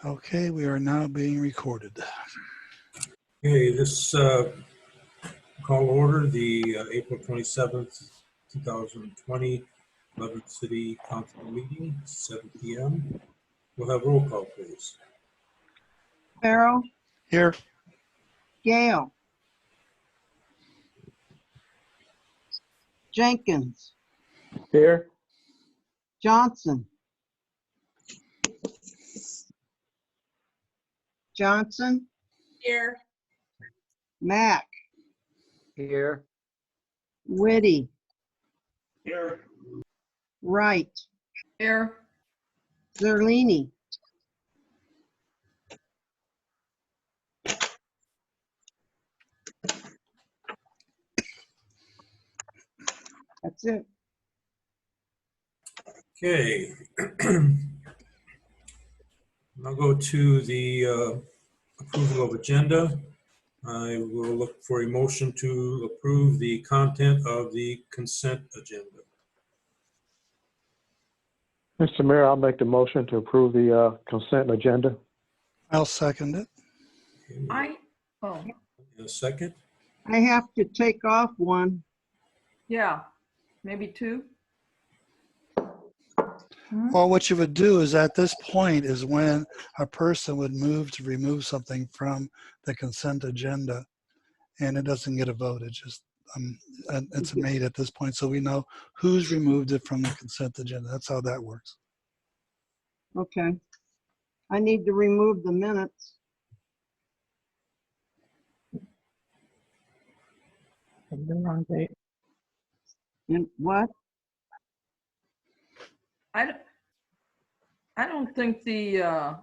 Okay, we are now being recorded. Okay, this call order the April 27th, 2020 Lebanon City Council meeting, 7 p.m. We'll have roll call, please. Farrell, Here, Gale, Jenkins, Here. Johnson, Johnson, Here. Mack, Here. Whitty, Here. Wright, Here. Zerlini, that's it. Okay. I'll go to the approval of agenda. I will look for a motion to approve the content of the consent agenda. Mr. Mayor, I'll make the motion to approve the consent agenda. I'll second it. Okay, a second. I have to take off one. Yeah, maybe two. Well, what you would do is at this point is when a person would move to remove something from the consent agenda and it doesn't get a vote. It just, it's made at this point. So we know who's removed it from the consent agenda. That's how that works. Okay. I need to remove the minutes. The wrong date. And what? I don't think the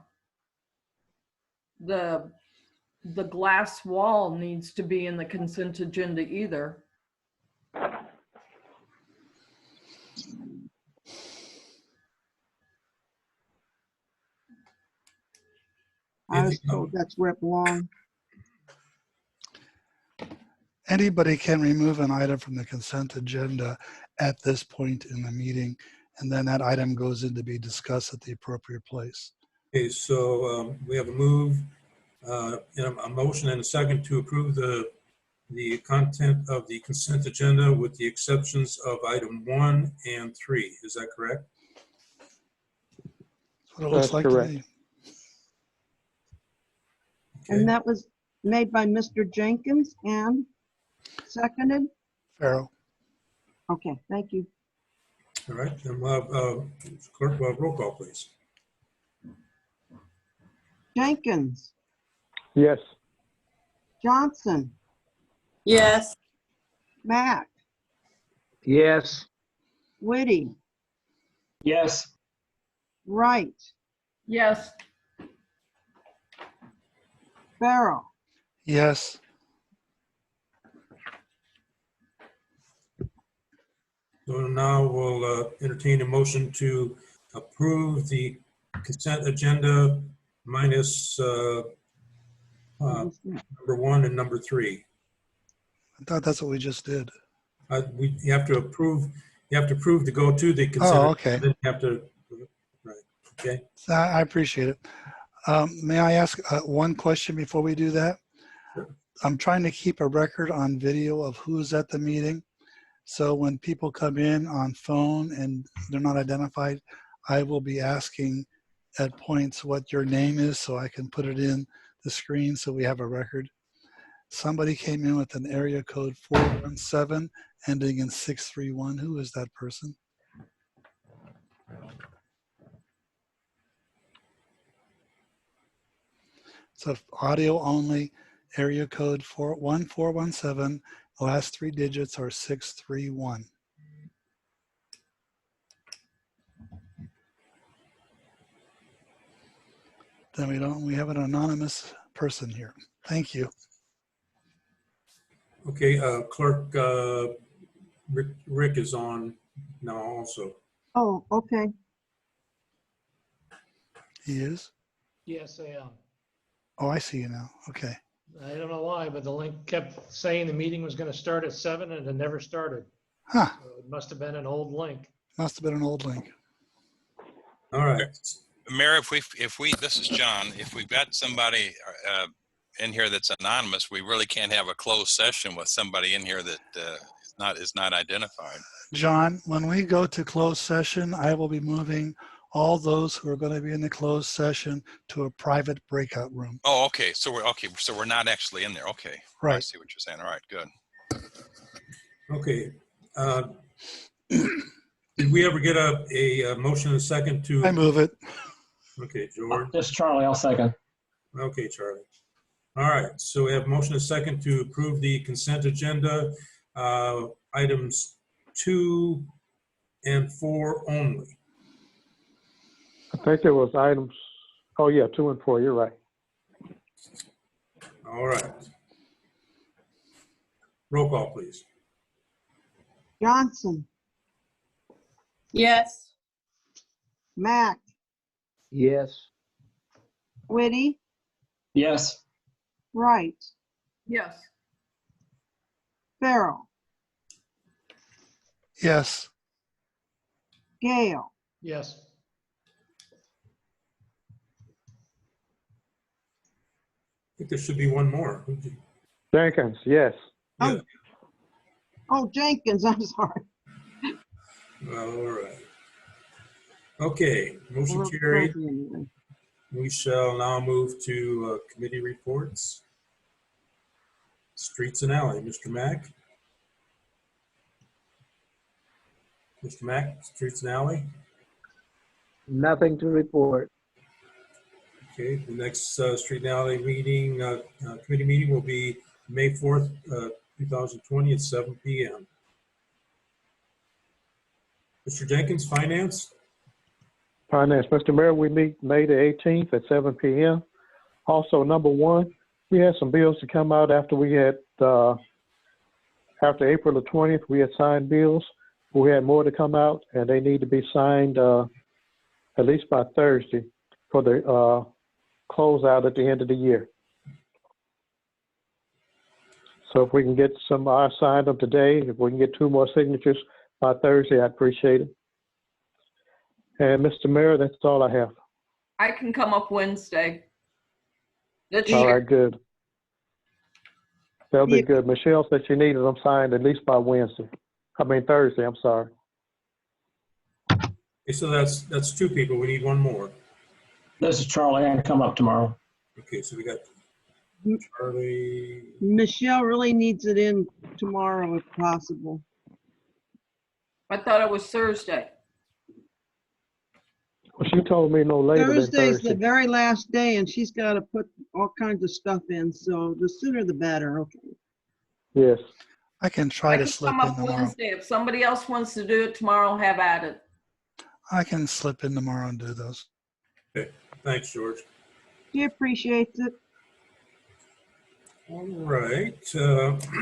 glass wall needs to be in the consent agenda either. I was told that's where it belongs. Anybody can remove an item from the consent agenda at this point in the meeting, and then that item goes in to be discussed at the appropriate place. Okay, so we have a move, and a motion and a second to approve the content of the consent agenda with the exceptions of item 1 and 3. Is that correct? That's what it looks That's like correct. to me. Okay. And that was made by Mr. Jenkins and seconded? Farrell. Okay, thank you. All right, then we'll have clerk, we'll have roll call, please. Jenkins, Yes. Johnson, Yes. Mack, Yes. Whitty, Yes. Wright, Yes. Farrell. Yes. So now we'll entertain a motion to approve the consent agenda minus number 1 and number 3. I thought that's what we just did. You have to approve. You have to approve to go to the consent. Oh, okay. Then you have to. Right. Okay. So I appreciate it. May I ask one question before we do that? Sure. I'm trying to keep a record on video of who's at the meeting. So when people come in on phone and they're not identified, I will be asking at points what your name is so I can put it in the screen so we have a record. Somebody came in with an area code 417 ending in 631. Who is that person? So audio only, area code 1417. The last 3 digits are 631. Then we have an anonymous person here. Thank you. Okay. Clerk Rick is on now also. Oh, okay. He is? Yes, I am. Oh, I see you now. Okay. I don't know why, but the link kept saying the meeting was going to start at 7 and it never started. Huh. So it must have been an old link. Must have been an old link. All right. Mayor, this is John, if we've got somebody in here that's anonymous, we really can't have a closed session with somebody in here that is not identified. John, when we go to closed session, I will be moving all those who are going to be in the closed session to a private breakout room. Oh, okay. So we're not actually in there. Okay. I Right. see what you're saying. All right, good. Okay. Did we ever get a motion and a second to? I move it. Okay, George. This is Charlie, I'll second. Okay, Charlie. All right, so we have motion and a second to approve the consent agenda, items 2 and 4 only. I think there was items, oh yeah, 2 and 4, you're right. All right. Roll call, please. Johnson, Yes. Mack, Yes. Whitty, Yes. Wright, Yes. Farrell, Yes. Gale, Yes. I think there should be one more. Jenkins, yes. Yeah. oh, Jenkins, I'm sorry. All right. Okay, motion carried. We shall now move to committee reports. Streets and Alley, Mr. Mack. Mr. Mack, Streets and Alley. Nothing to report. Okay, the next Street and Alley meeting, committee meeting will be May 4th, 2020 at 7 p.m. Mr. Jenkins, Finance. Finance, Mr. Mayor, we meet May the 18th at 7 p.m. Also, number one, we had some bills to come out after we had, after April the 20th, we had signed bills. We had more to come out, and they need to be signed at least by Thursday for the closeout at the end of the year. So if we can get some, I signed them today. If we can get 2 more signatures by Thursday, I'd appreciate it. And Mr. Mayor, that's all I have. I can come up Wednesday. That's All sure. right, good. That'll be good. Michelle said she needed them signed at least by Thursday, I'm sorry. Okay, so that's 2 people. We need 1 more. This is Charlie, I can come up tomorrow. Okay, so we got Charlie. Michelle really needs it in tomorrow if possible. I thought it was Thursday. Well, she told me no later than Thursday's the Thursday. very last day and she's got to put all kinds of stuff in, so the sooner the better, okay. Yes. I can try I to can slip come in up tomorrow. Wednesday. If somebody else wants to do it tomorrow, have at it. I can slip in tomorrow and do those. Thanks, George. She appreciates it. All right,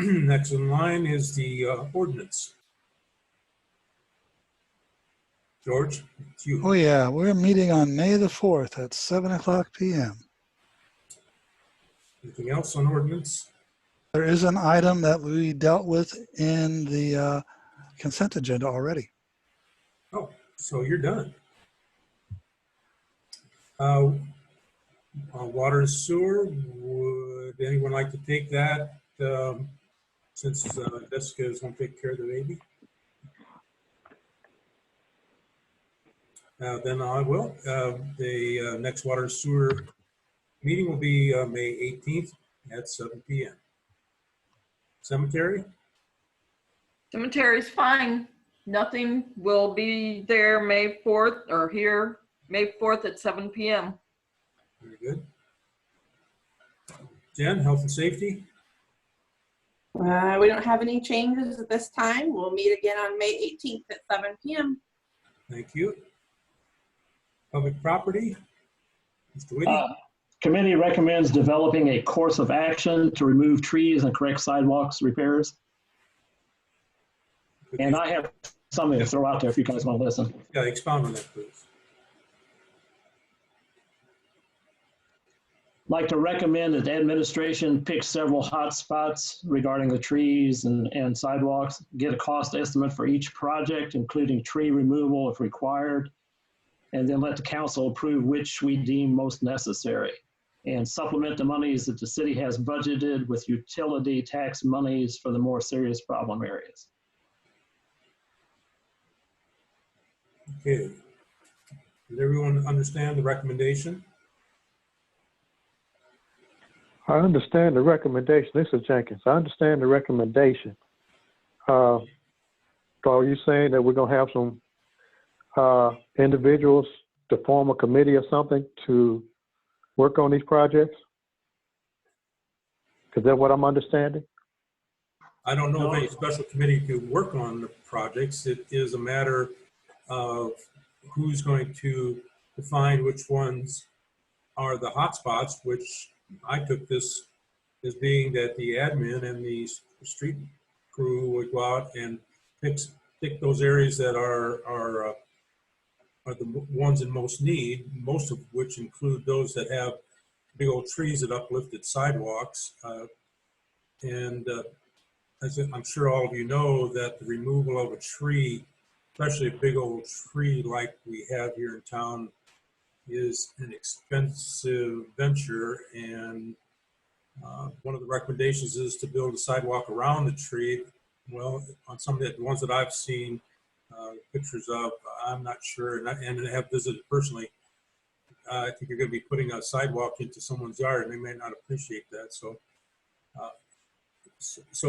next in line is the ordinance. George, it's you. Oh yeah, we're meeting on May the 4th at 7:00 p.m. Anything else on ordinance? There is an item that we dealt with in the consent agenda already. Oh, so you're done. Water and sewer, would anyone like to take that since Jessica is going to take care of the baby? Then I will. The next water and sewer meeting will be May 18th at 7 p.m. Cemetery? Cemetery's fine. Nothing will be there May 4th or here May 4th at 7 p.m. Very good. Jen, health and safety? We don't have any changes at this time. We'll meet again on May 18th at 7 p.m. Thank you. Public property? Mr. Whitty? Committee recommends developing a course of action to remove trees and correct sidewalks repairs. And I have something to throw out there if you guys want to listen. Yeah, expound on that, please. I'd like to recommend that the administration pick several hot spots regarding the trees and sidewalks, get a cost estimate for each project, including tree removal if required, and then let the council approve which we deem most necessary, and supplement the monies that the city has budgeted with utility tax monies for the more serious problem areas. Okay. Does everyone understand the recommendation? I understand the recommendation. This is Jenkins. I understand the recommendation. So are you saying that we're going to have some individuals to form a committee or something to work on these projects? Is that what I'm understanding? I don't know of any special committee to work on the projects. It is a matter of who's going to define which ones are the hotspots, which I took this as being that the admin and the street crew would go out and pick those areas that are the ones in most need, most of which include those that have big old trees that uplifted sidewalks. As I'm sure all of you know, that the removal of a tree, especially a big old tree like we have here in town, is an expensive venture. And one of the recommendations is to build a sidewalk around the tree. Well, on some of the ones that I've seen pictures of, I'm not sure, and I have visited personally. I think you're going to be putting a sidewalk into someone's yard, and they may not appreciate that. So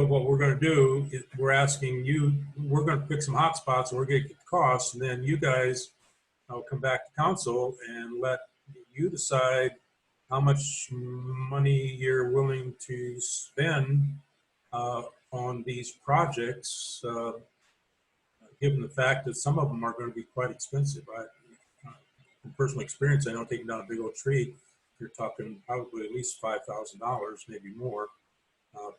what we're going to do is we're asking you, we're going to pick some hot spots and we're going to get the costs, and then you guys will come back to council and let you decide how much money you're willing to spend on these projects, given the fact that some of them are going to be quite expensive. From personal experience, I know taking down a big old tree, you're talking probably at least $5,000, maybe more.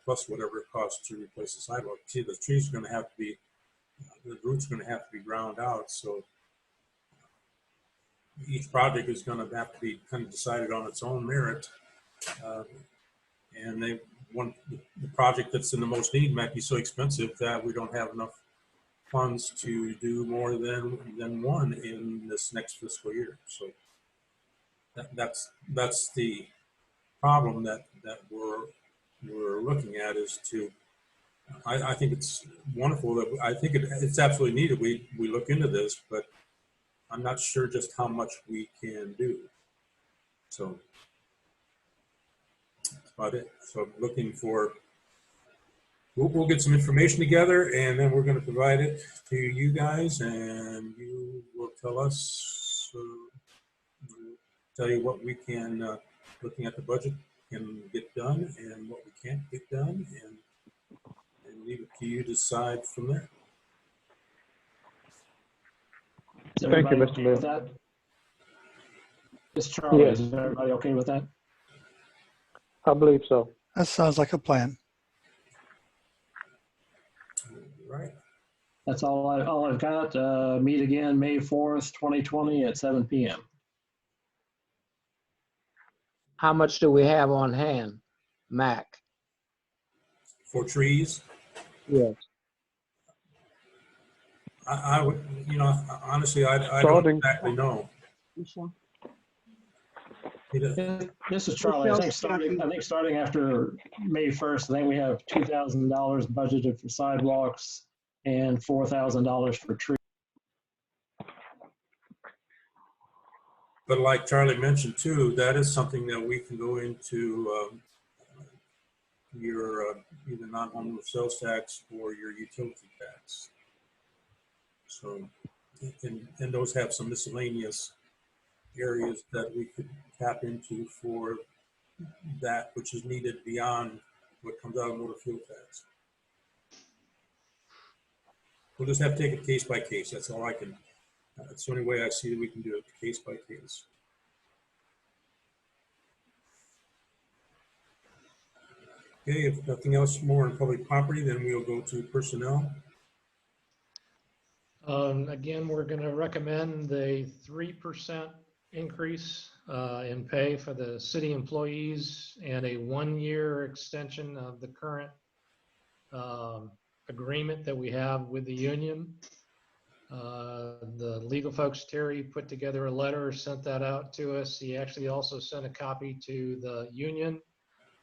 Plus whatever it costs to replace the sidewalk. See, the trees are going to have to be, the roots are going to have to be ground out. So each project is going to have to be kind of decided on its own merit. And the project that's in the most need might be so expensive that we don't have enough funds to do more than one in this next fiscal year. So that's the problem that we're looking at, is to, I think it's wonderful that I think it's absolutely needed. We look into this, but I'm not sure just how much we can do. So that's about it. So looking for, we'll get some information together, and then we're going to provide it to you guys, and you will tell us, tell you what we can, looking at the budget, can get done and what we can't get done, and leave it to you to decide from there. Thank you, Mr. Mayor. Mr. Charlie, Yes. is everybody okay with that? I believe so. That sounds like a plan. Right. That's all I've got. Meet again May 4th, 2020 at 7 p.m. How much do we have on hand, Mac? For trees, Yes. I would, honestly, I don't Starting- exactly know. Michelle? This is Charlie. I think starting after May 1st, I think we have $2,000 budgeted for sidewalks and $4,000 for trees. But like Charlie mentioned too, that is something that we can go into your either non-home sales tax or your utility tax. So, and those have some miscellaneous areas that we could tap into for that which is needed beyond what comes out of motor fuel tax. We'll just have to take it case by case. That's all I can. That's the only way I see that we can do it, case by case. Okay, if nothing else more in public property, then we'll go to personnel. Again, we're going to recommend the 3% increase in pay for the city employees and a 1-year extension of the current agreement that we have with the union. The legal folks, Terry, put together a letter, sent that out to us. He actually also sent a copy to the union,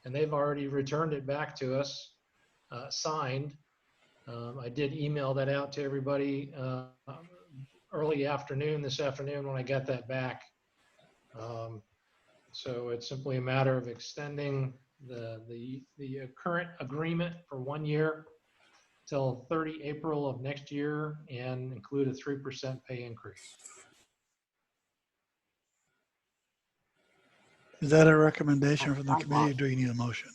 and they've already returned it back to us, signed. I did email that out to everybody early afternoon, this afternoon, when I got that back. So it's simply a matter of extending the current agreement for 1 year till 30 April of next year and include a 3% pay increase. Is that a recommendation from the committee, or do you need a motion?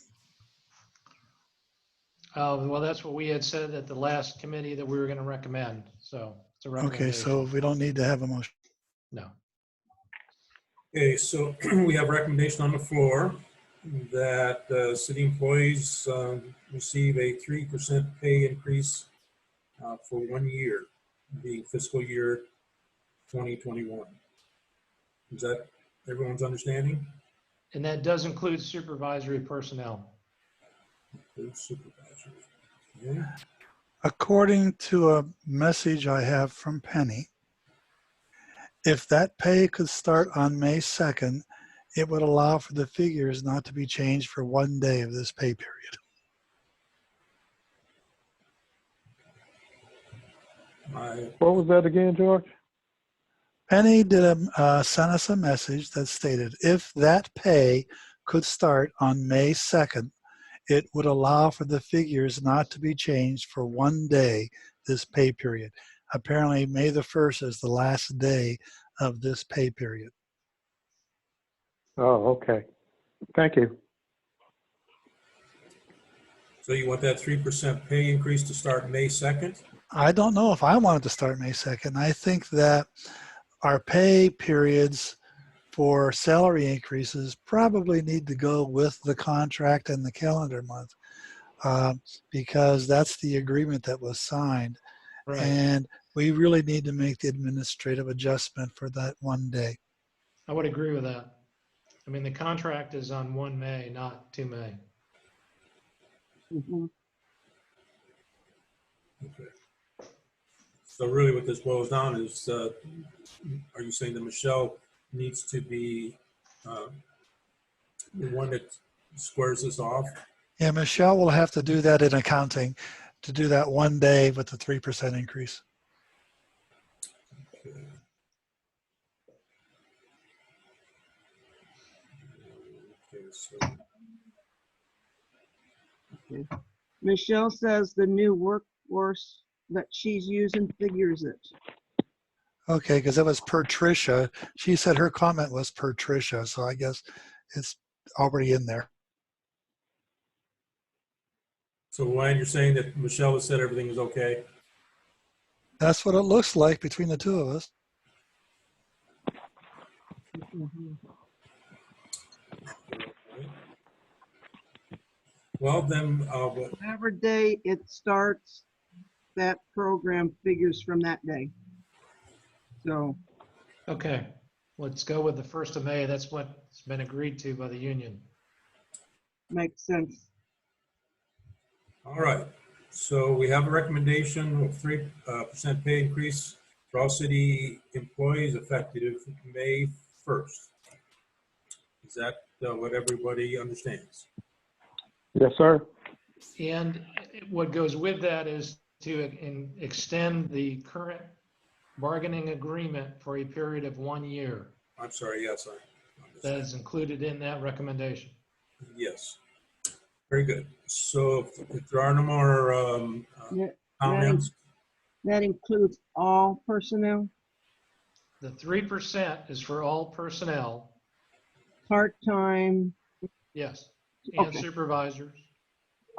Well, that's what we had said at the last committee that we were going to recommend. So it's a Okay, recommendation. so we don't need to have a motion. No. Okay, so we have a recommendation on the floor that city employees receive a 3% pay increase for 1 year, being fiscal year 2021. Is that everyone's understanding? And that does include supervisory personnel. Good supervisors. Okay. According to a message I have from Penny, if that pay could start on May 2nd, it would allow for the figures not to be changed for 1 day of this pay period. What was that again, George? Penny did sent us a message that stated, if that pay could start on May 2nd, it would allow for the figures not to be changed for 1 day this pay period. Apparently, May the 1st is the last day of this pay period. Oh, okay. Thank you. So you want that 3% pay increase to start May 2nd? I don't know if I want it to start May 2nd. I think that our pay periods for salary increases probably need to go with the contract and the calendar month because that's the agreement that was signed. Right. And we really need to make the administrative adjustment for that 1 day. I would agree with that. I mean, the contract is on 1 May, not 2 May. Mhm. Okay. So really what this boils down is, are you saying that Michelle needs to be the one that squares this off? Yeah, Michelle will have to do that in accounting to do that 1 day with the 3% increase. Okay. Okay, so Michelle says the new workforce that she's using figures it. Okay, because it was per Tricia. She said her comment was per Tricia, so I guess it's already in there. So Ryan, you're saying that Michelle has said everything is okay? That's what it looks like between the two of us. Mhm. Well, then, Whatever day it starts, that program figures from that day. So, Okay, let's go with the 1st of May. That's what's been agreed to by the union. makes sense. all right. So we have a recommendation of 3% pay increase for all city employees effective May 1st. Is that what everybody understands? Yes, sir. And what goes with that is to extend the current bargaining agreement for a period of 1 year. I'm sorry, yes, I That understand. is included in that recommendation. Yes. Very good. So if there are no more Yeah, comments, that includes all personnel, The 3% is for all personnel, part-time. yes, and Okay. supervisors.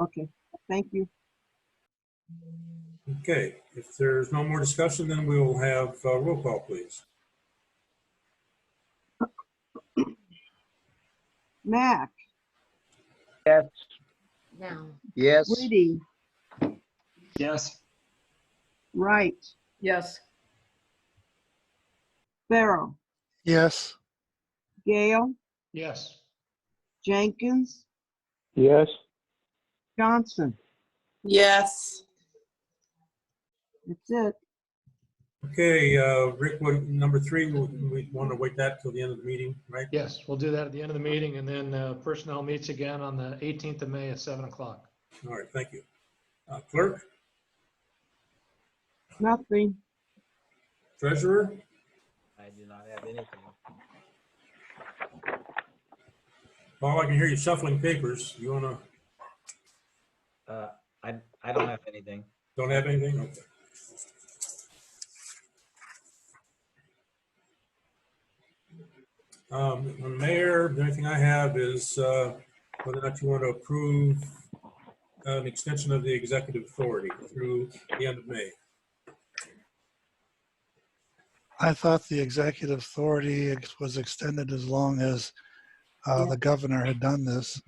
Okay, thank you. okay. If there's no more discussion, then we will have roll call, please. Mac, Yes. Yes. Whitty, Yes. Wright, Yes. Farrell, Yes. Gale, Yes. Jenkins, Yes. Johnson. Yes. That's it. Okay, Rick, what, number 3, we want to wait that till the end of the meeting, right? Yes, we'll do that at the end of the meeting, and then personnel meets again on the 18th of May at 7 o'clock. All right, thank you. Clerk, Nothing. treasurer, I do not have anything. Paul, I can hear you shuffling papers. You want to, I don't have anything. don't have anything? Okay. Mayor, the only thing I have is whether or not you want to approve an extension of the executive authority through the end of May. I thought the executive authority was extended as long as the governor had done this.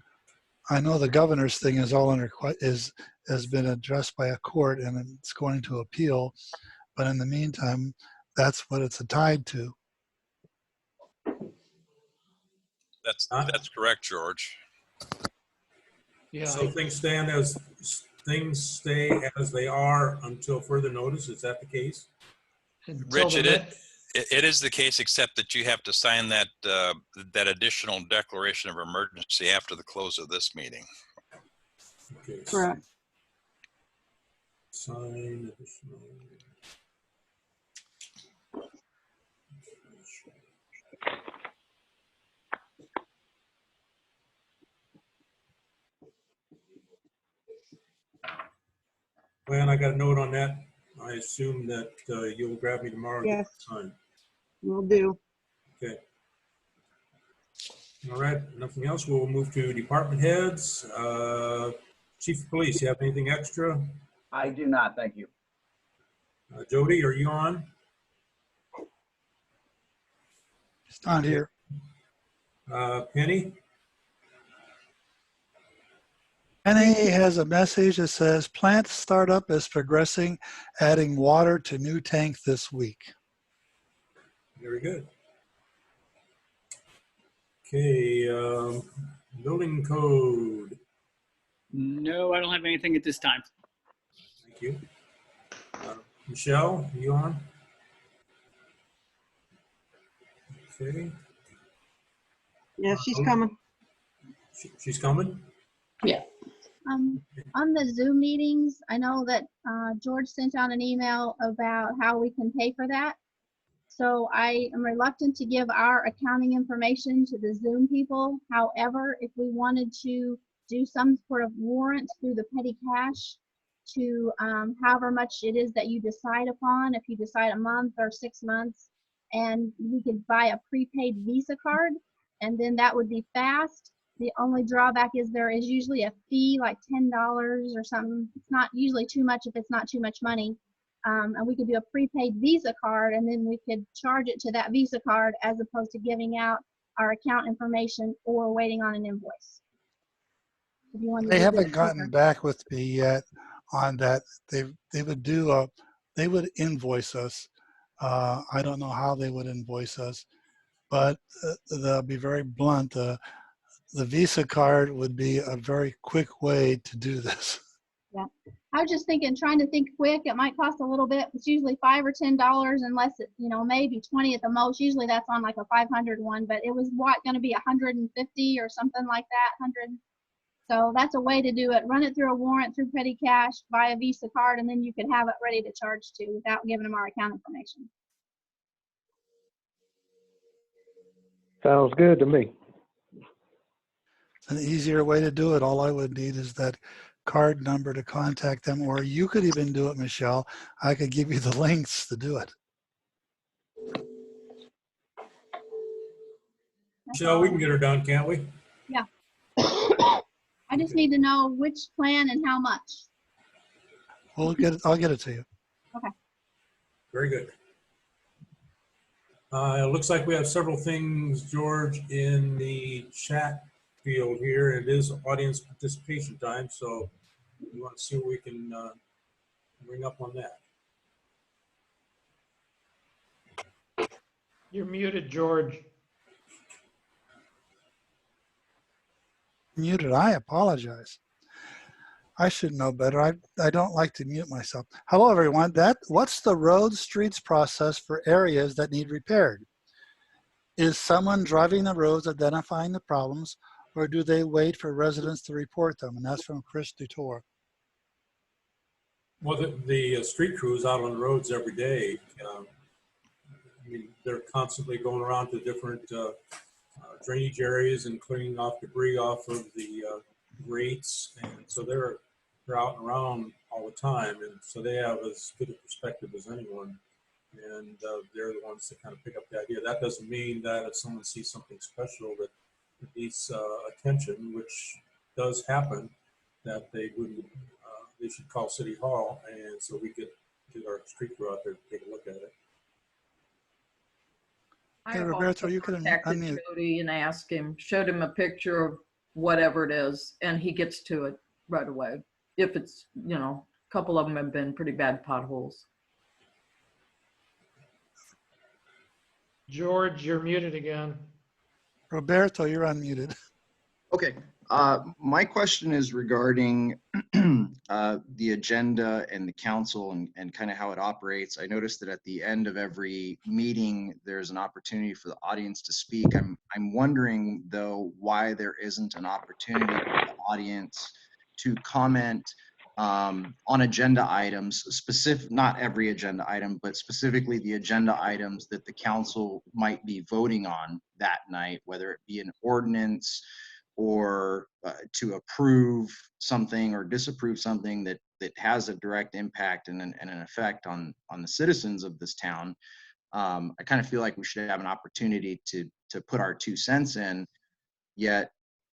I know the governor's thing is all under has been addressed by a court and it's going to appeal, but in the meantime, that's what it's tied to. That's correct, George. Yeah, So things stay as they are until further notice. Is that the case? until Rich, the it is the case, except that you have to sign that that additional declaration of emergency after the close of this meeting. Okay. Correct. Sign additional. Well, I got a note on that. I assume that you'll grab me tomorrow. Yes. Sign. Will do. Okay. All right, nothing else. We'll move to department heads. Chief of Police, you have anything extra? I do not, thank you. Jody, are you on? It's not here. Penny? NA has a message that says plant startup is progressing, adding water to new tank this week. Very good. Okay, building code. No, I don't have anything at this time. Thank you. Michelle, are you on? Okay. Yeah, she's coming. She's coming? Yeah. On the Zoom meetings, I know that George sent out an email about how we can pay for that. So I am reluctant to give our accounting information to the Zoom people. However, if we wanted to do some sort of warrant through the petty cash to however much it is that you decide upon, if you decide a month or 6 months, and we could buy a prepaid Visa card, and then that would be fast. The only drawback is there is usually a fee, like $10 or something. It's not usually too much if it's not too much money. And we could do a prepaid Visa card, and then we could charge it to that Visa card as opposed to giving out our account information or waiting on an invoice. If you want to They do haven't it gotten quicker. back with me yet on that. They would invoice us. I don't know how they would invoice us, but they'll be very blunt. The Visa card would be a very quick way to do this. Yeah, I was just trying to think quick. It might cost a little bit. It's usually $5 or $10, unless it, maybe 20 at the most. Usually that's on like a 500 one, but it was going to be 150 or something like that, 100. So that's a way to do it. Run it through a warrant through petty cash, buy a Visa card, and then you could have it ready to charge to without giving them our account information. Sounds good to me. An easier way to do it. All I would need is that card number to contact them, or you could even do it, Michelle. I could give you the links to do it. Michelle, we can get her done, can't we? Yeah. I just need to know which plan and how much. I'll get it to you. Okay. Very good. It looks like we have several things, George, in the chat field here. It is audience participation time, so we want to see what we can bring up on that. You're muted, George. Muted. I apologize. I should know better. I don't like to mute myself. Hello, everyone. What's the road streets process for areas that need repaired? Is someone driving the roads identifying the problems, or do they wait for residents to report them? And that's from Chris Dutour. Well, the street crews out on the roads every day. I mean, they're constantly going around to different drainage areas and cleaning off debris off of the grates, and so they're out and around all the time, and so they have as good a perspective as anyone, and they're the ones that kind of pick up the idea. That doesn't mean that if someone sees something special that needs attention, which does happen, that they wouldn't. They should call City Hall, and so we could get our street crew out there to take a look at it. I Hey, have Roberto, also you can contacted unmute. Jody and asked him, showed him a picture of whatever it is, and he gets to it right away. If it's, you know, a couple of them have been pretty bad potholes. George, you're muted again. Roberto, you're unmuted. Okay. My question is regarding the agenda and the council and kind of how it operates. I noticed that at the end of every meeting, there's an opportunity for the audience to speak. I'm wondering, though, why there isn't an opportunity for the audience to comment on agenda items, not every agenda item, but specifically the agenda items that the council might be voting on that night, whether it be an ordinance or to approve something or disapprove something that has a direct impact and an effect on the citizens of this town. I kind of feel like we should have an opportunity to put our 2 cents in, yet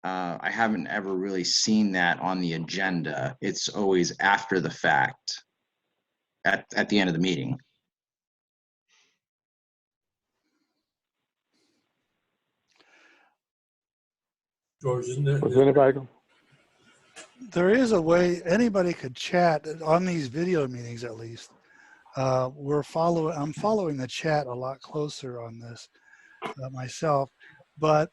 I haven't ever really seen that on the agenda. It's always after the fact, at the end of the meeting. George, isn't there? Was anybody? There is a way anybody could chat on these video meetings, at least. I'm following the chat a lot closer on this myself, but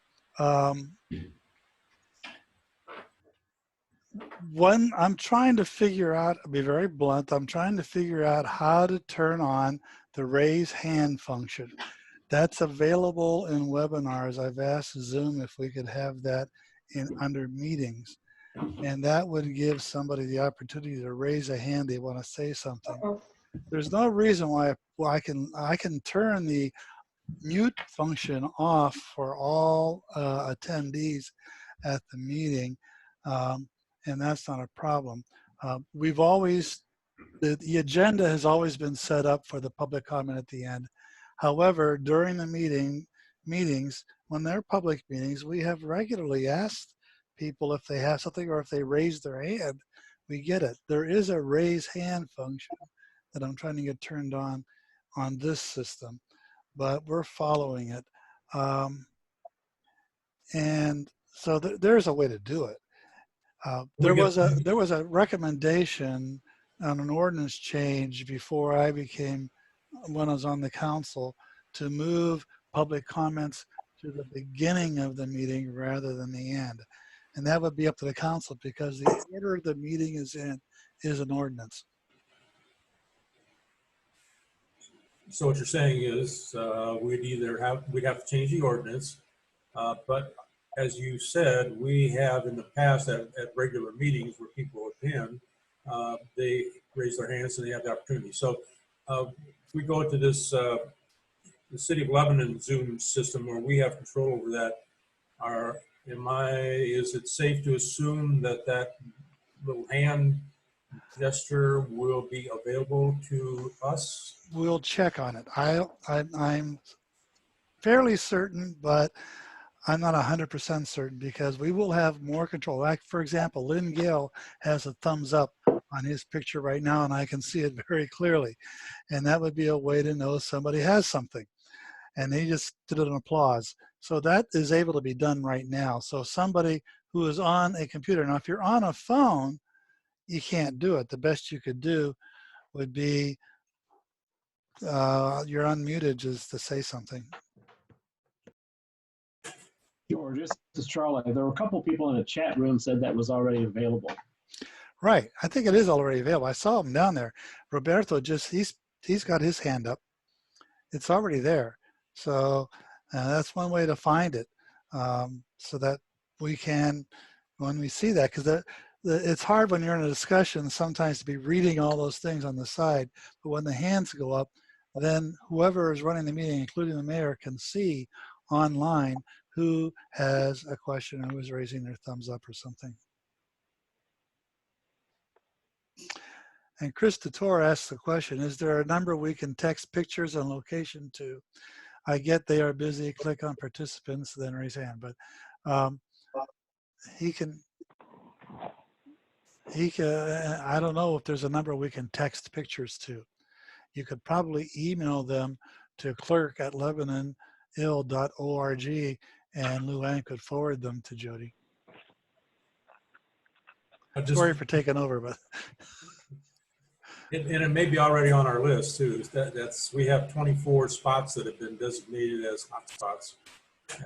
one, I'm trying to figure out, I'll be very blunt, I'm trying to figure out how to turn on the raise hand function. That's available in webinars. I've asked Zoom if we could have that under meetings. And that would give somebody the opportunity to raise a hand they want to say something. There's no reason why I can turn the mute function off for all attendees at the meeting, and that's not a problem. We've always, the agenda has always been set up for the public comment at the end. However, during the meetings, when they're public meetings, we have regularly asked people if they have something or if they raise their hand, we get it. There is a raise hand function that I'm trying to get turned on this system, but we're following it. And so there's a way to do it. There was a recommendation on an ordinance change before I became, when I was on the council, to move public comments to the beginning of the meeting rather than the end. And that would be up to the council because the order the meeting is in is an ordinance. So what you're saying is we'd have to change the ordinance, but as you said, we have in the past at regular meetings where people attend, they raise their hands and they have the opportunity. So if we go to this, the City of Lebanon Zoom system where we have control over that, is it safe to assume that that little hand gesture will be available to us? We'll check on it. I'm fairly certain, but I'm not 100% certain because we will have more control. Like, for example, Lynn Gale has a thumbs up on his picture right now, and I can see it very clearly. And that would be a way to know somebody has something. And he just did an applause. So that is able to be done right now. So somebody who is on a computer, now if you're on a phone, you can't do it. The best you could do would be you're unmuted just to say something. George, this is Charlie. There were a couple people in the chat room said that was already available. Right. I think it is already available. I saw him down there. Roberto he's got his hand up. It's already there. So that's one way to find it, so that we can, when we see that, because it's hard when you're in a discussion sometimes to be reading all those things on the side, but when the hands go up, then whoever is running the meeting, including the mayor, can see online who has a question or who is raising their thumbs up or something. And Chris Tator asks the question, is there a number we can text pictures and location to? I get they are busy, click on participants, then raise hand, but he can, I don't know if there's a number we can text pictures to. You could probably email them to clerk@lebanonil.org and Luann could forward them to Jody. Sorry for taking over, but. And it may be already on our list too. We have 24 spots that have been designated as hotspots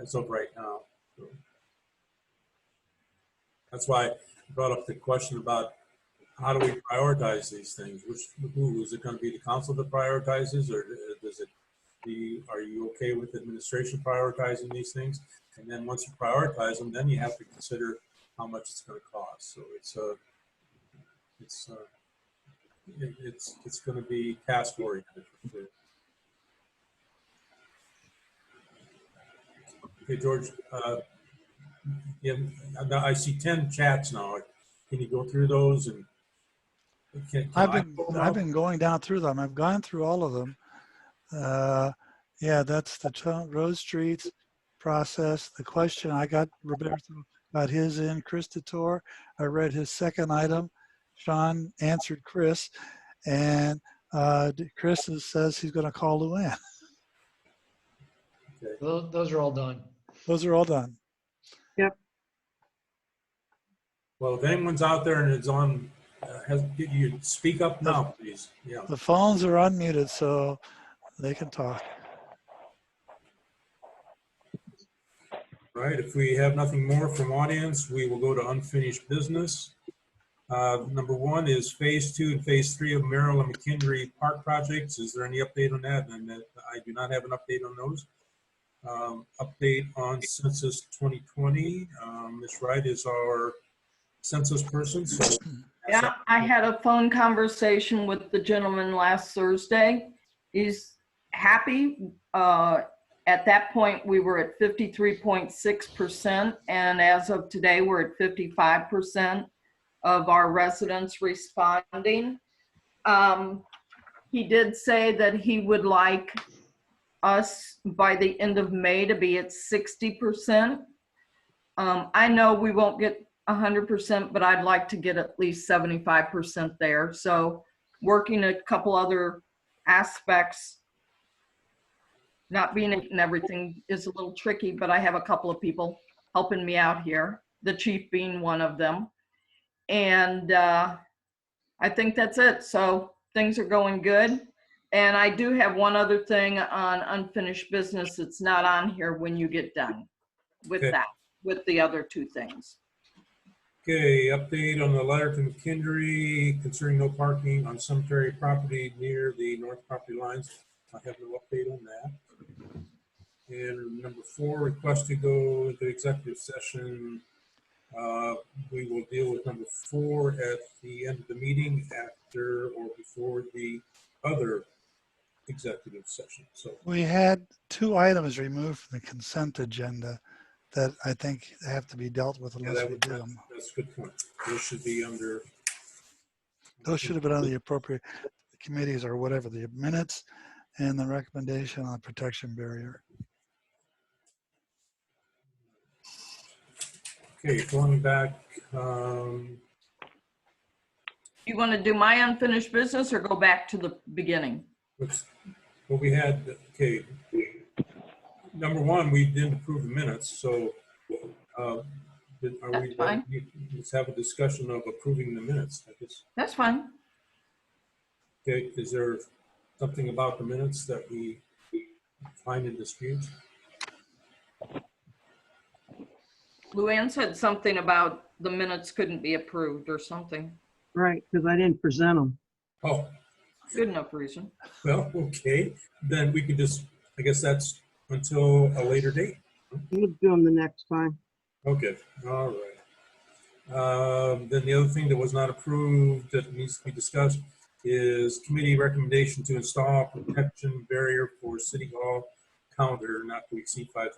as of right now. So that's why I brought up the question about how do we prioritize these things? Who is it going to be, the council that prioritizes, or does it be? Are you okay with administration prioritizing these things? And then once you prioritize them, then you have to consider how much it's going to cost. So it's going to be task oriented. Okay, George. Yeah, I see 10 chats now. Can you go through those? And I've been going down through them. I've gone through all of them. Yeah, that's the Rose Streets process. The question I got, Roberto got his in. Chris Tator, I read his second item. Sean answered Chris, and Chris says he's going to call Luann. Okay. Those are all done. Those are all done. Yep. Well, if anyone's out there and it's on, you speak up now, please. Yeah. The phones are unmuted, so they can talk. Right. If we have nothing more from audience, we will go to unfinished business. Number one is phase 2 and phase 3 of Merrill and McKendree Park projects. Is there any update on that? And I do not have an update on those. Update on Census 2020. Ms. Wright is our census person. So yeah, I had a phone conversation with the gentleman last Thursday. He's happy. At that point, we were at 53.6%, and as of today, we're at 55% of our residents responding. He did say that he would like us by the end of May to be at 60%. I know we won't get 100%, but I'd like to get at least 75% there. So working a couple other aspects, not being in everything is a little tricky, but I have a couple of people helping me out here, the chief being one of them. And I think that's it. So things are going good. And I do have one other thing on unfinished business that's not on here when you get done with that, with the other two things. okay, update on the letter to McKendree concerning no parking on cemetery property near the north property lines. I have no update on that. And number 4, request to go into executive session. We will deal with number 4 at the end of the meeting, after or before the other executive session. So we had 2 items removed from the consent agenda that I think have to be dealt with unless we do them. That's a good point. Those should be under. Those should have been on the appropriate committees or whatever, the minutes and the recommendation on protection barrier. Okay, going back. You want to do my unfinished business or go back to the beginning? Well, we had, okay, number 1, we didn't approve the minutes, so are we fine. Let's have a discussion of approving the minutes, I guess. That's fine. Okay, is there something about the minutes that we find in dispute? Luann said something about the minutes couldn't be approved or something. Right, because I didn't present them. Oh, Good enough reason. well, okay, then we can just, I guess that's until a later date. We'll do them the next time. Okay, all right. Then the other thing that was not approved that needs to be discussed is committee recommendation to install protection barrier for City Hall counter not to exceed $5,000.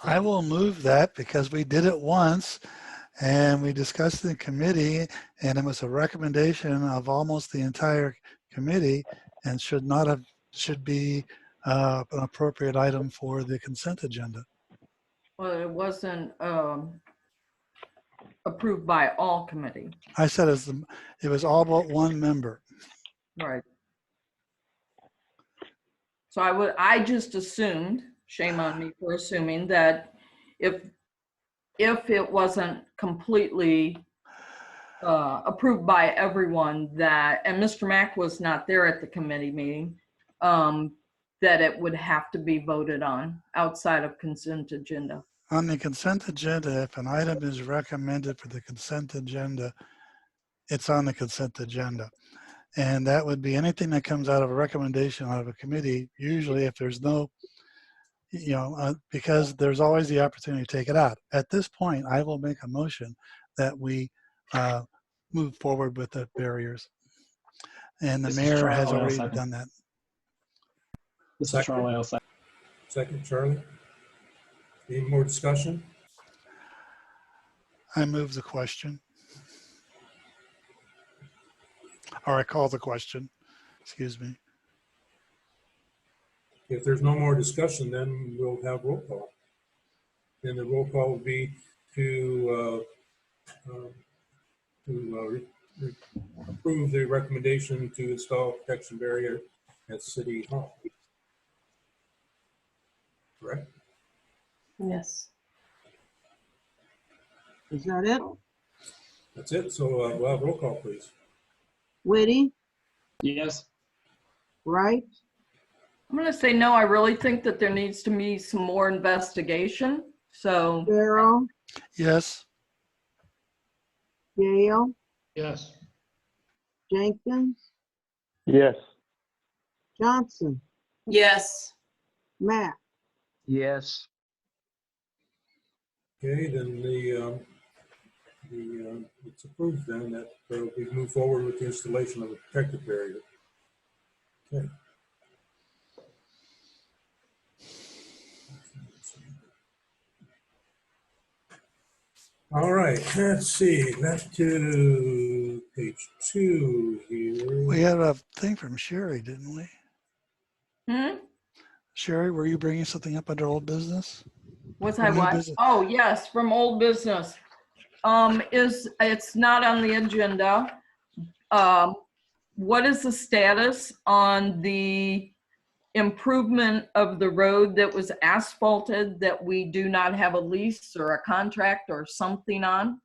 I will move that because we did it once and we discussed it in committee and it was a recommendation of almost the entire committee and should be an appropriate item for the consent agenda. Well, it wasn't approved by all committee. I said it was all but one member. Right. So I just assumed, shame on me for assuming, that if it wasn't completely approved by everyone, and Mr. Mack was not there at the committee meeting, that it would have to be voted on outside of consent agenda. On the consent agenda, if an item is recommended for the consent agenda, it's on the consent agenda. And that would be anything that comes out of a recommendation out of a committee, usually if there's no, because there's always the opportunity to take it out. At this point, I will make a motion that we move forward with the barriers. And the This is mayor has Charlie, I'll already second. done that. This is Charlie. I'll second. Second, Charlie. Any more discussion? I move the question. Or I call the question, excuse me. If there's no more discussion, then we'll have roll call. And the roll call will be to approve the recommendation to install protection barrier at City Hall. Correct? Yes. Is that it? That's it. So we'll have roll call, please. Whitty, Yes. Wright, I'm going to say no. I really think that there needs to be some more investigation. So Darrow, Yes. Gale, Yes. Jenkins, Yes. Johnson, Yes. Matt. Yes. Okay, then it's approved then that we move forward with the installation of a protective barrier. Okay. All right, let's see, back to page 2 here. We had a thing from Sherry, didn't we? Hmm? Sherry, were you bringing something up under old business? Was Or I new what? business? Oh, yes, from old business. It's not on the agenda. What is the status on the improvement of the road that was asphalted that we do not have a lease or a contract or something on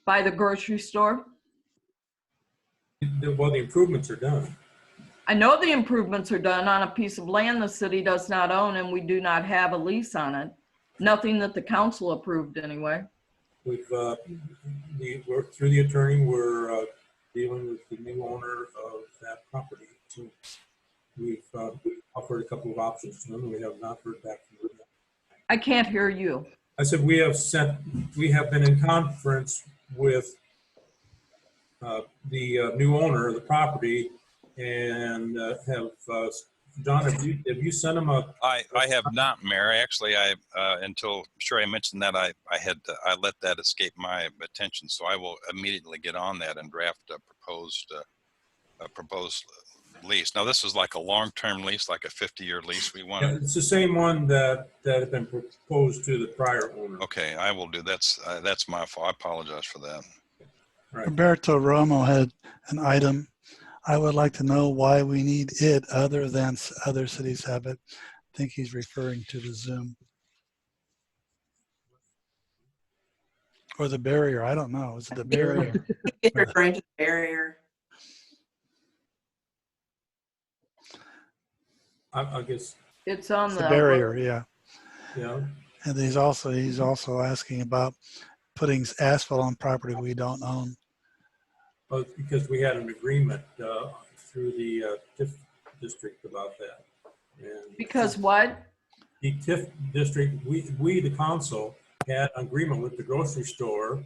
by the grocery store? Well, the improvements are done. I know the improvements are done on a piece of land the city does not own and we do not have a lease on it. Nothing that the council approved anyway. We've worked through the attorney. We're dealing with the new owner of that property. So we've offered a couple of options to them. We have not heard back from them. I can't hear you. I said we have been in conference with the new owner of the property and John, have you sent him a? I have not, Mayor. Actually, until Sherry mentioned that, I let that escape my attention. So I will immediately get on that and draft a proposed lease. Now, this is like a long-term lease, like a 50-year lease. We want. Yeah, it's the same one that had been proposed to the prior owner. Okay, I will do. That's my fault. I apologize for that. Right. Roberto Romo had an item. I would like to know why we need it other than other cities have it. I think he's referring to the Zoom. Or the barrier, I don't know. Is it the barrier? Referring to the barrier. I guess It's on It's the the barrier, yeah. Yeah, And he's also asking about putting asphalt on property we don't own. but because we had an agreement through the TIF district about that. And Because what? the TIF district, we, the council, had an agreement with the grocery store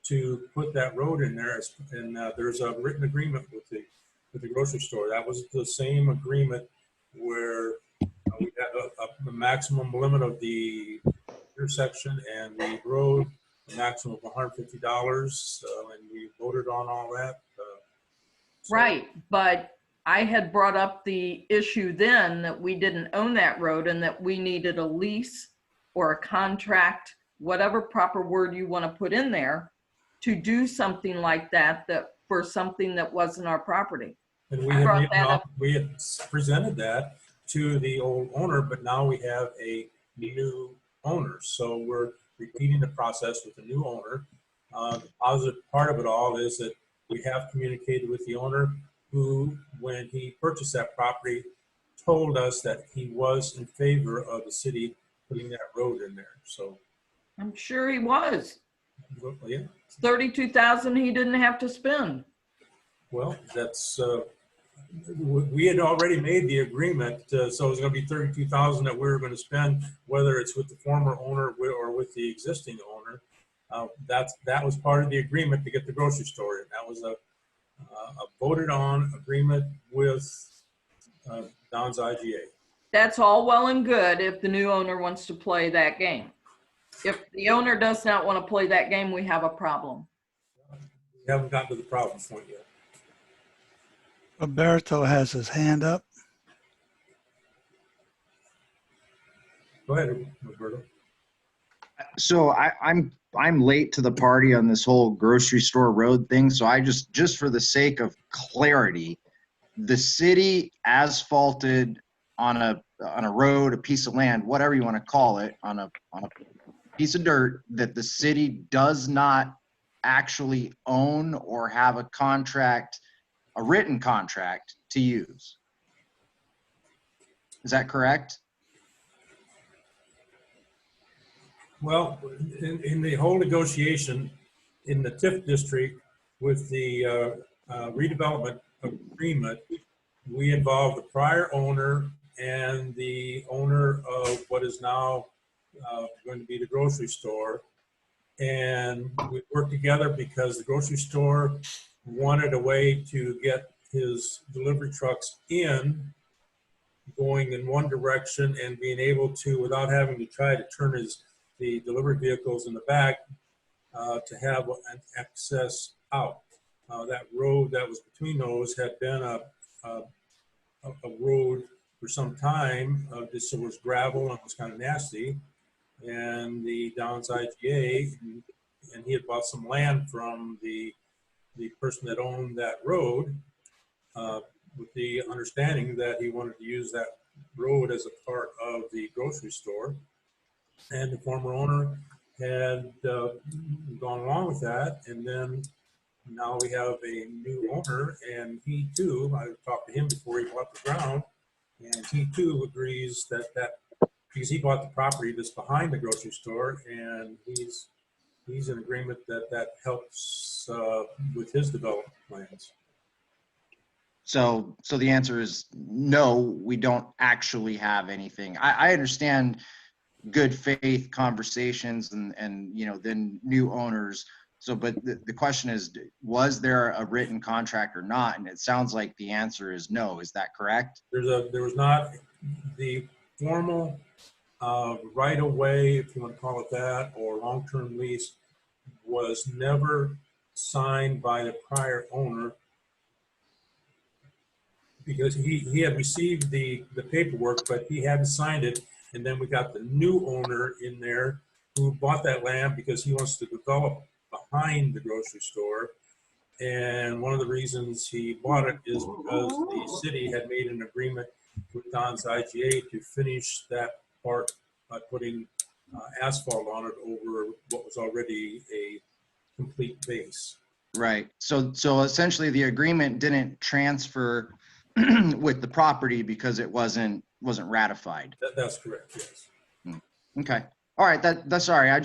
to put that road in there, and there's a written agreement with the grocery store. That was the same agreement where we had a maximum limit of the intersection and the road, a maximum of $150, and we voted on all that. So- Right, but I had brought up the issue then that we didn't own that road and that we needed a lease or a contract, whatever proper word you want to put in there, to do something like that, for something that wasn't our property. And I brought that up. we had presented that to the old owner, but now we have a new owner. So we're repeating the process with the new owner. The positive part of it all is that we have communicated with the owner who, when he purchased that property, told us that he was in favor of the city putting that road in there. So, I'm sure he was. yeah. It's $32,000 he didn't have to spend. Well, that's, we had already made the agreement, so it was going to be $32,000 that we were going to spend, whether it's with the former owner or with the existing owner. That was part of the agreement to get the grocery store in. That was a voted on agreement with Don's IGA. That's all well and good if the new owner wants to play that game. If the owner does not want to play that game, we have a problem. We haven't gotten to the problem point yet. Roberto has his hand up. Go ahead, Roberto. So I'm late to the party on this whole grocery store road thing. So I just for the sake of clarity, the city asphalted on a road, a piece of land, whatever you want to call it, on a piece of dirt that the city does not actually own or have a written contract to use. Is that correct? Well, in the whole negotiation in the TIF district with the redevelopment agreement, we involved the prior owner and the owner of what is now going to be the grocery store. And we worked together because the grocery store wanted a way to get his delivery trucks going in one direction and being able to, without having to try to turn the delivery vehicles in the back, to have an access out. That road that was between those had been a road for some time. This was gravel and it was kind of nasty. And the Downs IGA, and he had bought some land from the person that owned that road, with the understanding that he wanted to use that road as a part of the grocery store. And the former owner had gone along with that. And then now we have a new owner, and he too, I talked to him before he bought the ground, and he too agrees that because he bought the property that's behind the grocery store, and he's in agreement that helps with his development plans. So the answer is no, we don't actually have anything. I understand good faith conversations and then new owners. So, but the question is, was there a written contract or not? And it sounds like the answer is no. Is that correct? There was not the formal right of way, if you want to call it that, or long-term lease was never signed by the prior owner, because he had received the paperwork, but he hadn't signed it. And then we got the new owner in there who bought that land because he wants to develop behind the grocery store. And one of the reasons he bought it is because the city had made an agreement with Don's IGA to finish that part by putting asphalt on it over what was already a complete base. Right. So essentially the agreement didn't transfer with the property because it wasn't ratified. That's correct, yes. Okay. All right. That's sorry. I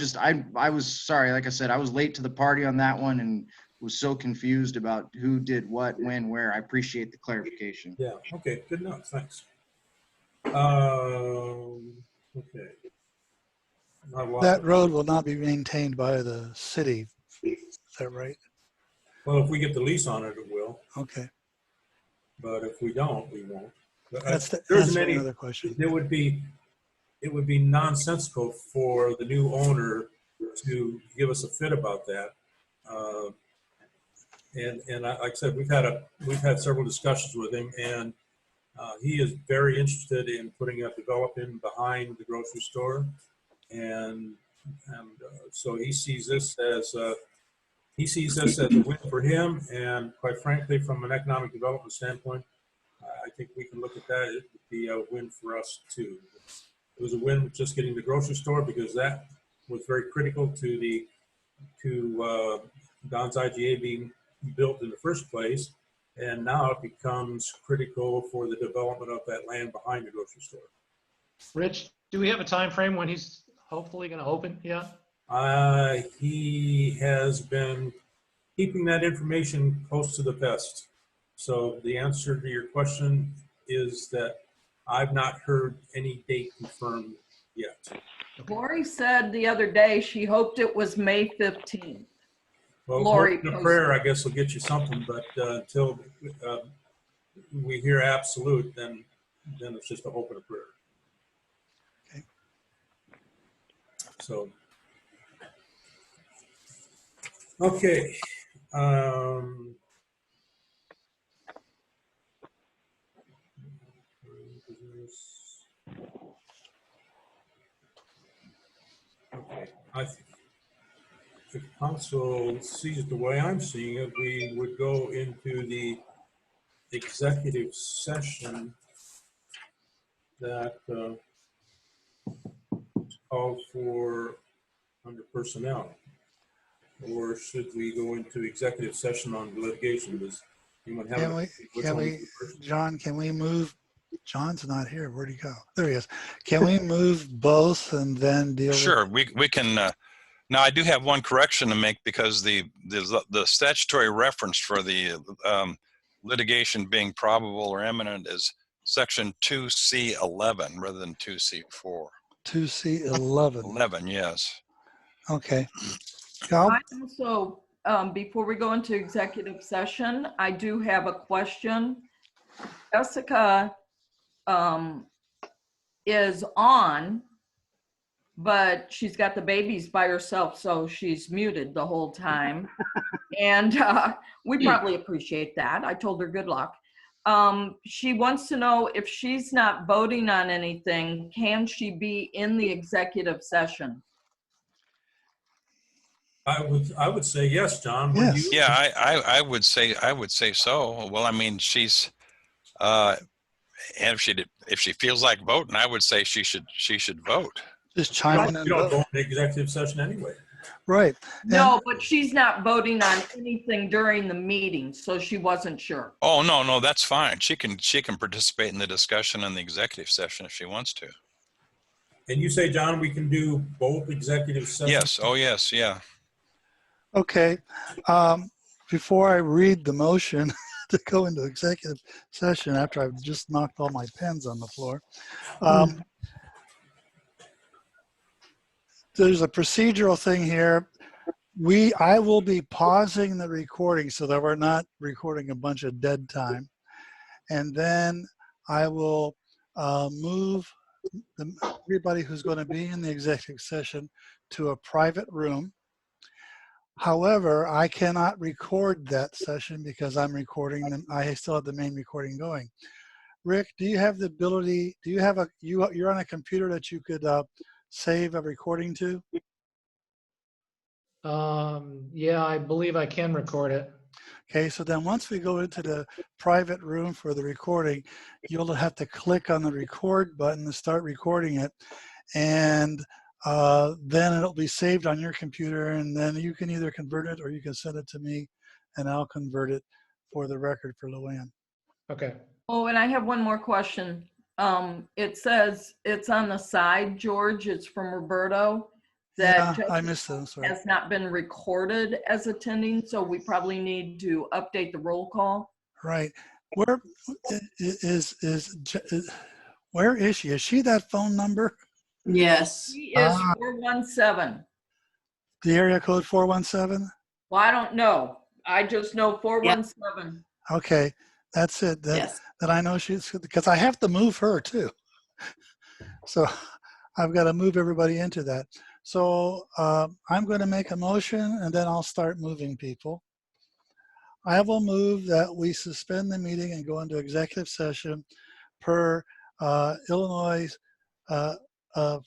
was sorry. Like I said, I was late to the party on that one and was so confused about who did what, when, where. I appreciate the clarification. Yeah, okay, good enough, thanks. Okay. I've lost That it. road will not be maintained by the city. Is that right? Well, if we get the lease on it, it will, Okay. but if we don't, we won't. But That's the there answer isn't to any, another question. it would be nonsensical for the new owner to give us a fit about that. Uh, like I said, we've had several discussions with him, and he is very interested in putting a development behind the grocery store, and so he sees this as a win for him, and quite frankly, from an economic development standpoint, I think we can look at that. It would be a win for us too. It was a win with just getting the grocery store because that was very critical to Don's IGA being built in the first place, and now it becomes critical for the development of that land behind the grocery store. Rich, do we have a time frame when he's hopefully going to open yet? He has been keeping that information close to the vest. So the answer to your question is that I've not heard any date confirmed yet. Lori said the other day she hoped it was May 15th. Well, Lori hope and a posted. prayer, I guess, will get you something, but until we hear absolute, then it's just a hope and a prayer. Okay. So, okay. Okay, if the council sees it the way I'm seeing it, we would go into the executive session that called for under personnel. Or should we go into executive session on litigation? Does anyone have? John, can we move? John's not here. Where'd he go? There he is. Can we move both and then deal Sure, with? we can. Now, I do have one correction to make because the statutory reference for the litigation being probable or imminent is section 2C11 rather than 2C4. 2C11. 11, yes. Okay. I also, before we go into executive session, I do have a question. Jessica is on, but she's got the babies by herself, so she's muted the whole time. And we probably appreciate that. I told her good luck. She wants to know if she's not voting on anything, can she be in the executive session? I would say yes, John. Yes. You? Yeah, I would say so. Well, I mean, she's and if she feels like voting, I would say she should vote. Just chime in and You don't vote. go into executive session anyway. Right. No, but she's not voting on anything during the meeting, so she wasn't sure. Oh, no, that's fine. She can participate in the discussion in the executive session if she wants to. And you say, John, we can do both executive sessions? Yes. Oh, yes. Yeah. Okay. Before I read the motion to go into executive session after I've just knocked all my pens on the floor, there's a procedural thing here. I will be pausing the recording so that we're not recording a bunch of dead time. And then I will move everybody who's going to be in the executive session to a private room. However, I cannot record that session because I'm recording them. I still have the main recording going. Rick, do you have the ability, you're on a computer that you could save a recording to? Yeah, I believe I can record it. Okay, so then once we go into the private room for the recording, you'll have to click on the record button to start recording it. And then it'll be saved on your computer, and then you can either convert it or you can send it to me and I'll convert it for the record for Luann. Okay. Oh, and I have one more question. It says, it's on the side, George, it's from Roberto, Yeah, that I missed it, I'm sorry. has not been recorded as attending, so we probably need to update the roll call. Right. Where where is she? Is she that phone number? Yes. He is Ah. 417. The area code 417? Well, I don't know. I just know 417. Okay, that's it. Yes. That I know she's, because I have to move her too. So I've got to move everybody into that. So I'm going to make a motion and then I'll start moving people. I will move that we suspend the meeting and go into executive session per Illinois 5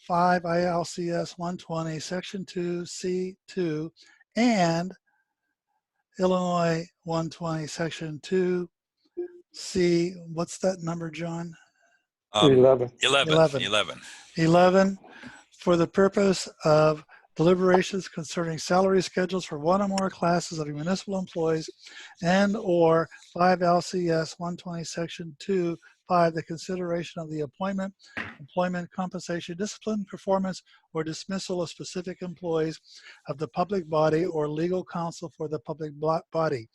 ILCS 120, Section 2, C2, and Illinois 120, Section 2, C, what's that number, John? 11. 11, for the purpose of deliberations concerning salary schedules for one or more classes of municipal employees and or 5 LCS 120 Section 2, 5, the consideration of the appointment, employment, compensation, discipline, performance, or dismissal of specific employees of the public body or legal counsel for the public body,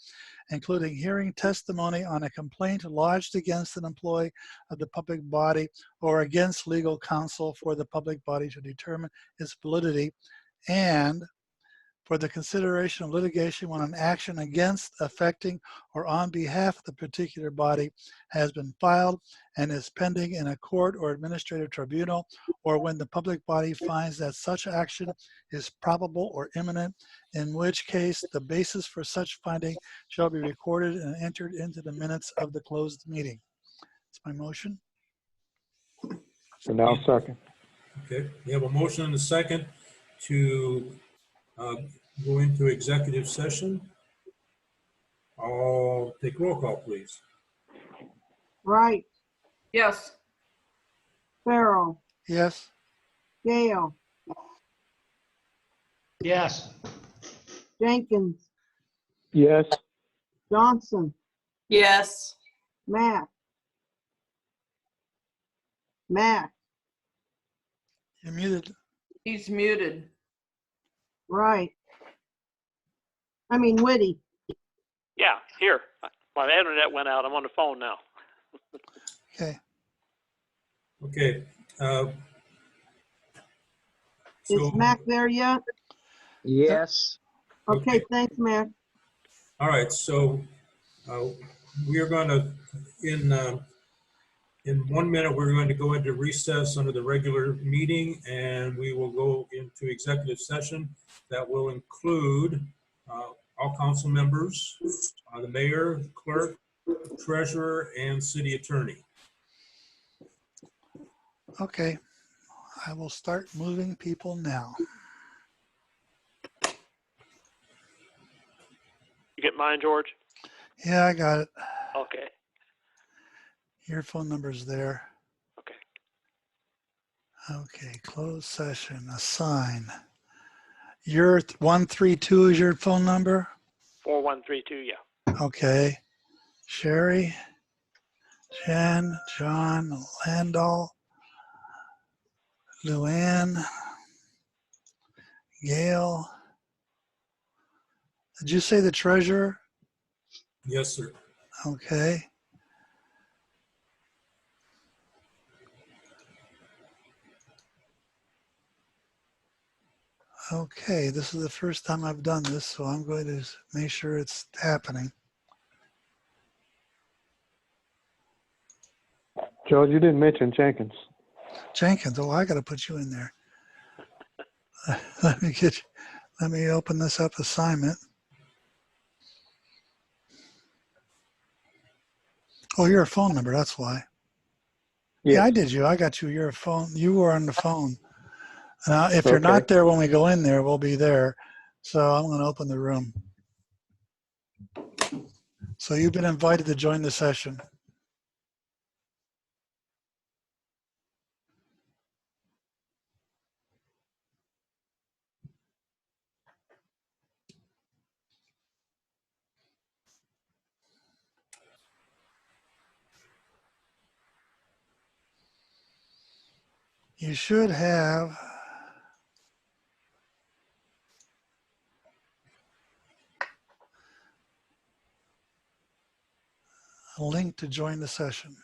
including hearing testimony on a complaint lodged against an employee of the public body or against legal counsel for the public body to determine its validity, and for the consideration of litigation when an action against, affecting, or on behalf of the particular body has been filed and is pending in a court or administrative tribunal, or when the public body finds that such action is probable or imminent, in which case the basis for such finding shall be recorded and entered into the minutes of the closed meeting. That's my motion. And now second. Okay, we have a motion and a second to go into executive session. I'll take roll call, please. Wright, Yes. Farrell, Yes. Gale, Yes. Jenkins, Yes. Johnson, Yes. Matt, You're muted. He's muted. Wright. I mean Whitty. Yeah, here. My internet went out. I'm on the phone now. Okay. Okay. Is Mac there yet? Yes. Okay, thanks, Mac. All right, so we are going to, in 1 minute, we're going to go into recess under the regular meeting, and we will go into executive session that will include all council members, the mayor, clerk, treasurer, and city attorney. Okay. I will start moving people now. You get mine, George? Yeah, I got it. Okay. Your phone number's there. Okay. Okay, closed session, assign. Your 132 is your phone number? 4132, yeah. Okay. Sherry, Jen, John, Landau, Luann, Gail. Did you say the treasurer? Yes, sir. Okay. Okay, this is the first time I've done this, so I'm going to make sure it's happening. George, you didn't mention Jenkins. Jenkins, oh, I got to put you in there. Let me open this up assignment. Oh, you're a phone number, that's why. Yes. Yeah, I did you. I got you. You're a phone. You were on the phone. Now, if you're Okay. not there when we go in there, we'll be there. So I'm going to open the room. So you've been invited to join the session. You should have a link to join the session.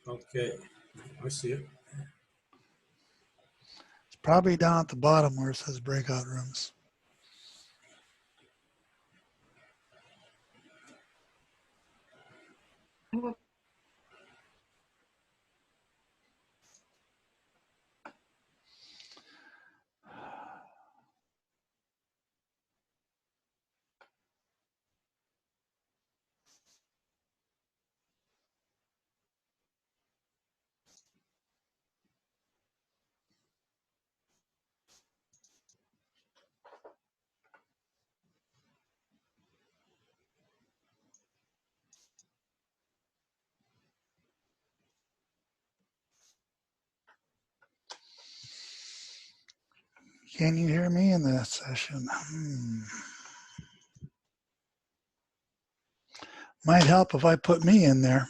Okay, I see it. It's probably down at the bottom where it says breakout rooms. Can you hear me in that session? Might help if I put me in there.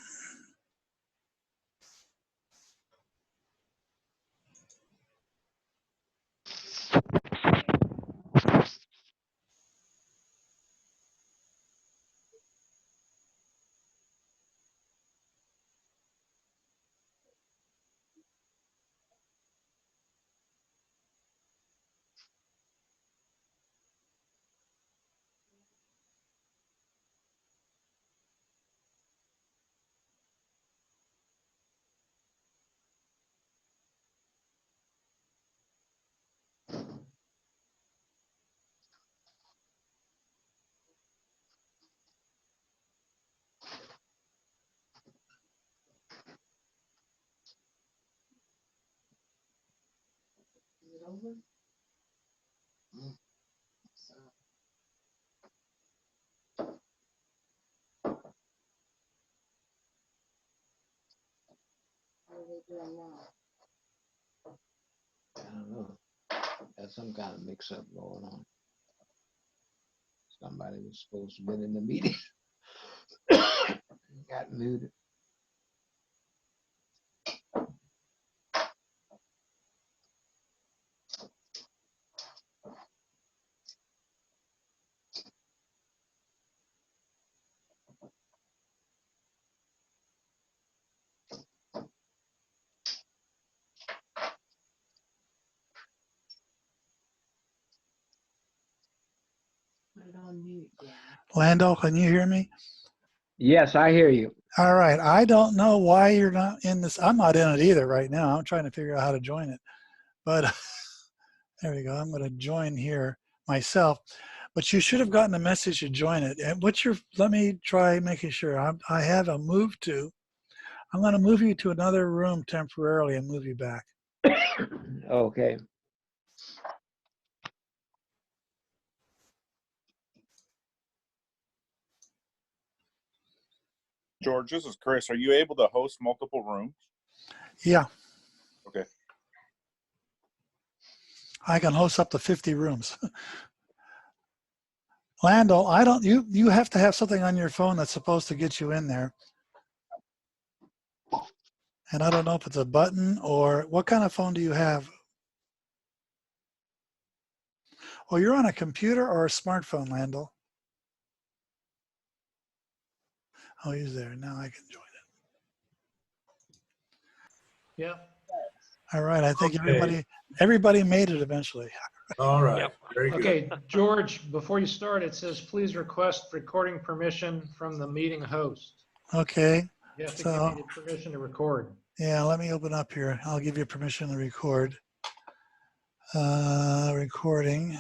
I don't know. There's some kind of mix-up going on. Somebody was supposed to be in the meeting. Got muted. Lando, can you hear me? Yes, I hear you. All right. I don't know why you're not in this. I'm not in it either right now. I'm trying to figure out how to join it. But there we go. I'm going to join here myself. But you should have gotten a message to join it. And what's your, let me try making sure. I have a move to. I'm going to move you to another room temporarily and move you back. Okay. George, this is Chris. Are you able to host multiple rooms? Yeah. Okay. I can host up to 50 rooms. Lando, I don't, you have to have something on your phone that's supposed to get you in there. And I don't know if it's a button or what kind of phone do you have? Oh, you're on a computer or a smartphone, Lando? Oh, he's there. Now I can join it. Yeah. All right. I think Okay. everybody made it eventually. All right, Yep. very good. Okay, George, before you start, it says, please request recording permission from the meeting host. Okay. You have to So, give me the permission to record. yeah, let me open up here. I'll give you permission to record. Recording.